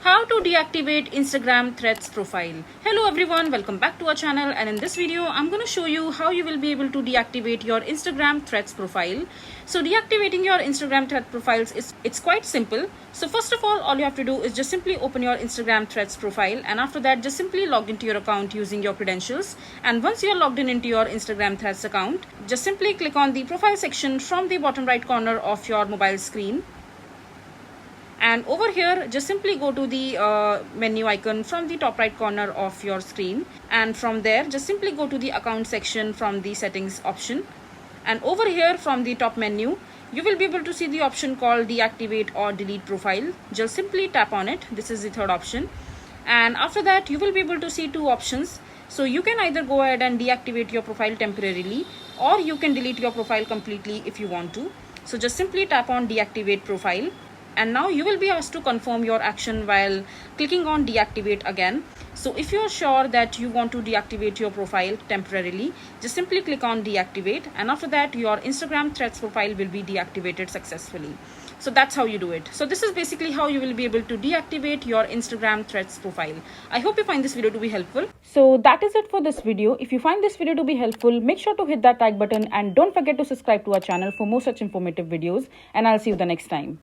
How to deactivate Instagram threads profile. Hello everyone, welcome back to our channel, and in this video I'm going to show you how you will be able to deactivate your Instagram threads profile. So deactivating your Instagram thread profiles it's quite simple. So first of all you have to do is just simply open your Instagram threads profile, and after that just simply log into your account using your credentials. And once you're logged in into your Instagram threads account, just simply click on the profile section from the bottom right corner of your mobile screen. And over here just simply go to the menu icon from the top right corner of your screen, and from there just simply go to the account section from the settings option. And over here from the top menu you will be able to see the option called deactivate or delete profile. Just simply tap on it. This is the third option, and after that you will be able to see two options. So you can either go ahead and deactivate your profile temporarily, or you can delete your profile completely if you want to. So just simply tap on deactivate profile, and now you will be asked to confirm your action while clicking on deactivate again. So if you are sure that you want to deactivate your profile temporarily, just simply click on deactivate, and after that your Instagram threads profile will be deactivated successfully. So that's how you do it. So this is basically how you will be able to deactivate your Instagram threads profile. I hope you find this video to be helpful. So that is it for this video. If you find this video to be helpful, make sure to hit that like button, and don't forget to subscribe to our channel for more such informative videos, and I'll see you the next time.